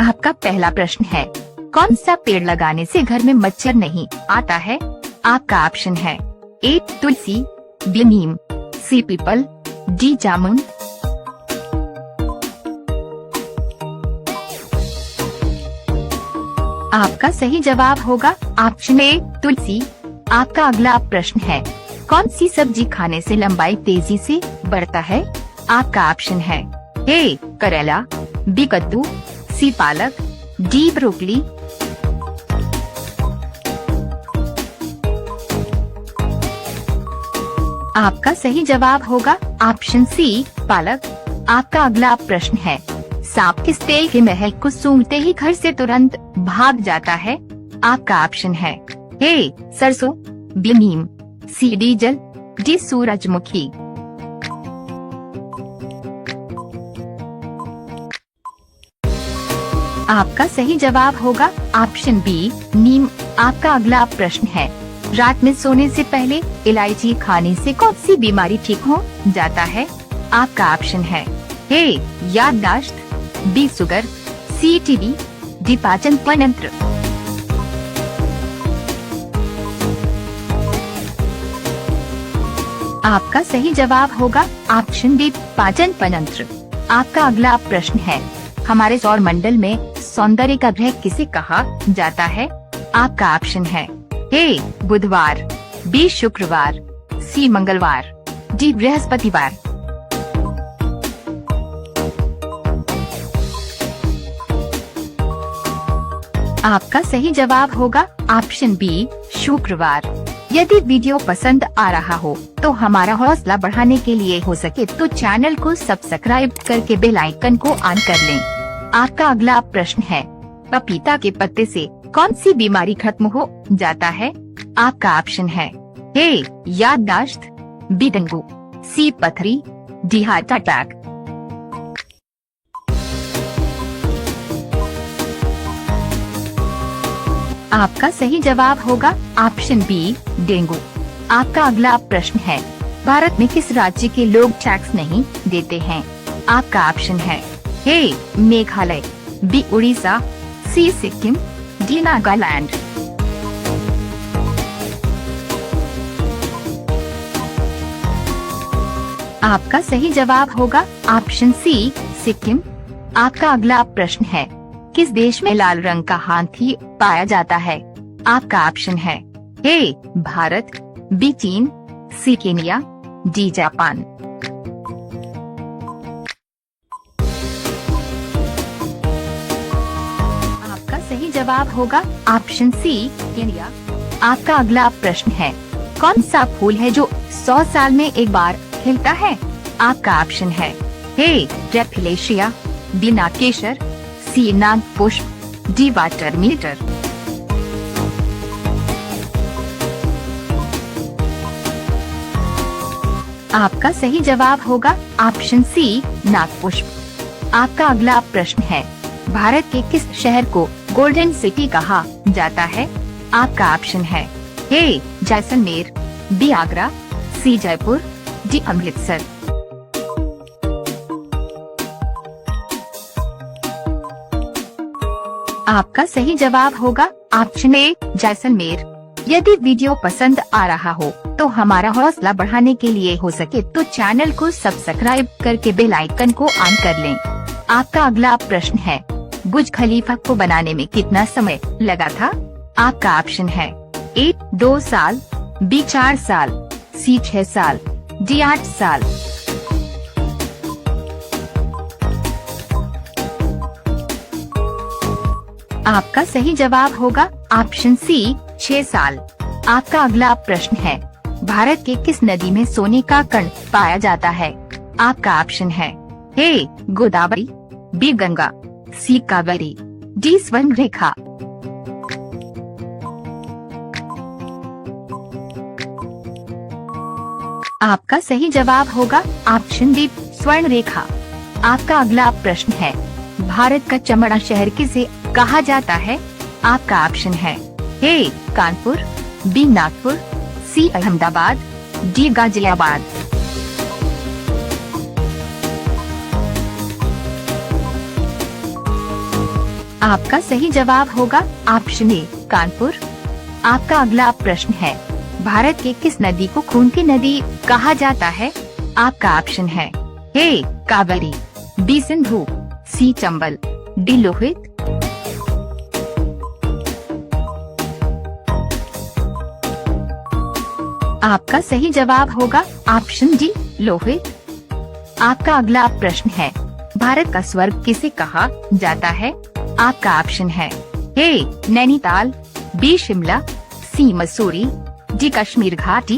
आपका पहला प्रश्न है, कौन सा पेड़ लगाने से घर में मच्छर नहीं आता है? आपका ऑप्शन है ए तुलसी, बी नीम, सी पीपल, डी जामुन। आपका सही जवाब होगा ऑप्शन ए तुलसी। आपका अगला प्रश्न है, कौन सी सब्जी खाने से लंबाई तेजी से बढ़ता है? आपका ऑप्शन है ए करेला, बी कद्दू, सी पालक, डी ब्रोकली। आपका सही जवाब होगा ऑप्शन सी पालक। आपका अगला प्रश्न है, सांप किस तेल के महल को सूंघते ही घर से तुरंत भाग जाता है? आपका ऑप्शन है ए सरसों, बी नीम, सी डीजल, डी सूरजमुखी। आपका सही जवाब होगा ऑप्शन बी नीम। आपका अगला प्रश्न है, रात में सोने से पहले इलायची खाने से कौन सी बीमारी ठीक हो जाता है? आपका ऑप्शन है ए याददाश्त, बी शुगर, सी टीबी, डी पाचन तंत्र। आपका सही जवाब होगा ऑप्शन बी पाचन तंत्र। आपका अगला प्रश्न है, हमारे सौर मंडल में सौंदर्य का ग्रह किसे कहा जाता है? आपका ऑप्शन है ए बुधवार, बी शुक्रवार, सी मंगलवार, डी बृहस्पतिवार। आपका सही जवाब होगा ऑप्शन बी शुक्रवार। यदि वीडियो पसंद आ रहा हो तो हमारा हौसला बढ़ाने के लिए हो सके तो चैनल को सब्सक्राइब करके बेल आइकन को ऑन कर लें। आपका अगला प्रश्न है, पपीता के पत्ते से कौन सी बीमारी खत्म हो जाता है? आपका ऑप्शन है ए याददाश्त, बी डेंगू, सी पथरी, डी हार्ट अटैक। आपका सही जवाब होगा ऑप्शन बी डेंगू। आपका अगला प्रश्न है, भारत में किस राज्य के लोग टैक्स नहीं देते हैं? आपका ऑप्शन है ए मेघालय, बी उड़ीसा, सी सिक्किम, डी नागालैंड। आपका सही जवाब होगा ऑप्शन सी सिक्किम। आपका अगला प्रश्न है, किस देश में लाल रंग का हाथी पाया जाता है? आपका ऑप्शन है ए भारत, बी चीन, सी केन्या, डी जापान। आपका सही जवाब होगा ऑप्शन सी केन्या। आपका अगला प्रश्न है, कौन सा फूल है जो 100 साल में एक बार खिलता है? आपका ऑप्शन है ए रेफिलेशिया, बी नागकेशर, सी नाग पुष्प, डी वाटर मीटर। आपका सही जवाब होगा ऑप्शन सी नागपुष्प। आपका अगला प्रश्न है, भारत के किस शहर को गोल्डन सिटी कहा जाता है? आपका ऑप्शन है ए जैसलमेर, बी आगरा, सी जयपुर, डी अमृतसर। आपका सही जवाब होगा ऑप्शन ए जैसलमेर। यदि वीडियो पसंद आ रहा हो तो हमारा हौसला बढ़ाने के लिए हो सके तो चैनल को सब्सक्राइब करके बेल आइकन को ऑन कर लें। आपका अगला प्रश्न है, बुर्ज खलीफा को बनाने में कितना समय लगा था? आपका ऑप्शन है ए 2 साल, बी 4 साल, सी 6 साल, डी 8 साल। आपका सही जवाब होगा ऑप्शन सी 6 साल। आपका अगला प्रश्न है, भारत के किस नदी में सोने का कण पाया जाता है? आपका ऑप्शन है ए गोदावरी, बी गंगा, सी कावेरी, डी स्वर्ण रेखा। आपका सही जवाब होगा ऑप्शन डी स्वर्ण रेखा। आपका अगला प्रश्न है, भारत का चमड़ा शहर किसे कहा जाता है? आपका ऑप्शन है ए कानपुर, बी नागपुर, सी अहमदाबाद, डी गाजियाबाद। आपका सही जवाब होगा ऑप्शन ए कानपुर। आपका अगला प्रश्न है, भारत के किस नदी को खून की नदी कहा जाता है? आपका ऑप्शन है ए कावेरी, बी सिंधु, सी चंबल, डी लोहित। आपका सही जवाब होगा ऑप्शन डी लोहित। आपका अगला प्रश्न है, भारत का स्वर्ग किसे कहा जाता है? आपका ऑप्शन है ए नैनीताल, बी शिमला, सी मसूरी, डी कश्मीर घाटी।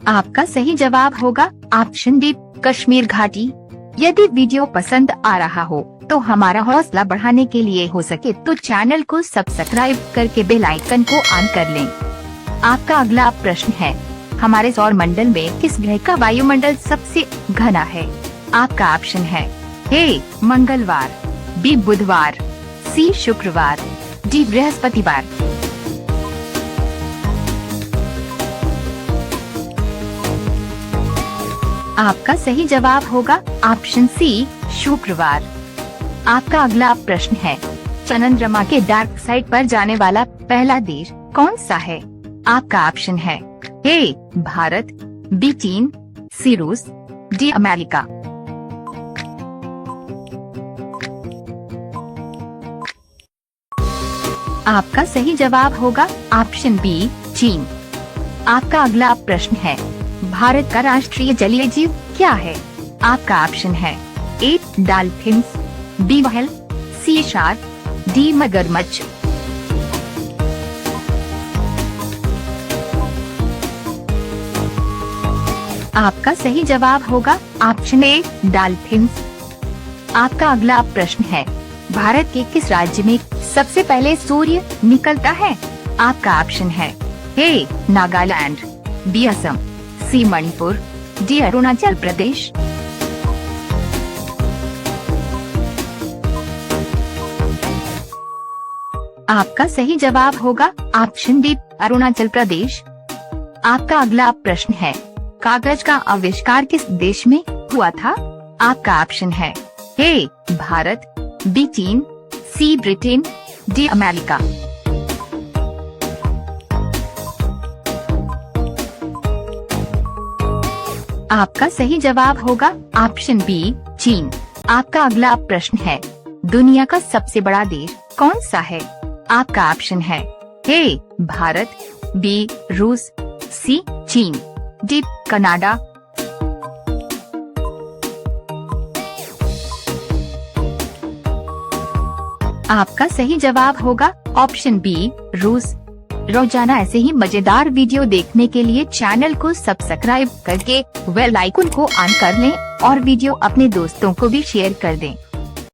आपका सही जवाब होगा ऑप्शन डी कश्मीर घाटी। यदि वीडियो पसंद आ रहा हो तो हमारा हौसला बढ़ाने के लिए हो सके तो चैनल को सब्सक्राइब करके बेल आइकन को ऑन कर लें। आपका अगला प्रश्न है, हमारे सौर मंडल में किस ग्रह का वायुमंडल सबसे घना है? आपका ऑप्शन है ए मंगलवार, बी बुधवार, सी शुक्रवार, डी बृहस्पतिवार। आपका सही जवाब होगा ऑप्शन सी शुक्रवार। आपका अगला प्रश्न है, चंद्रमा के डार्क साइड पर जाने वाला पहला देश कौन सा है? आपका ऑप्शन है ए भारत, बी चीन, सी रूस, डी अमेरिका। आपका सही जवाब होगा ऑप्शन बी चीन। आपका अगला प्रश्न है, भारत का राष्ट्रीय जलीय जीव क्या है? आपका ऑप्शन है ए डॉल्फिन्स, बी व्हेल, सी शार्क, डी मगरमच्छ। आपका सही जवाब होगा ऑप्शन ए डॉल्फिन्स। आपका अगला प्रश्न है, भारत के किस राज्य में सबसे पहले सूर्य निकलता है? आपका ऑप्शन है ए नागालैंड, बी असम, सी मणिपुर, डी अरुणाचल प्रदेश। आपका सही जवाब होगा ऑप्शन डी अरुणाचल प्रदेश। आपका अगला प्रश्न है, कागज का आविष्कार किस देश में हुआ था? आपका ऑप्शन है ए भारत, बी चीन, सी ब्रिटेन, डी अमेरिका। आपका सही जवाब होगा ऑप्शन बी चीन। आपका अगला प्रश्न है, दुनिया का सबसे बड़ा देश कौन सा है? आपका ऑप्शन है ए भारत, बी रूस, सी चीन, डी कनाडा। आपका सही जवाब होगा ऑप्शन बी रूस। रोजाना ऐसे ही मजेदार वीडियो देखने के लिए चैनल को सब्सक्राइब करके बेल आइकन को ऑन कर लें और वीडियो अपने दोस्तों को भी शेयर कर दें।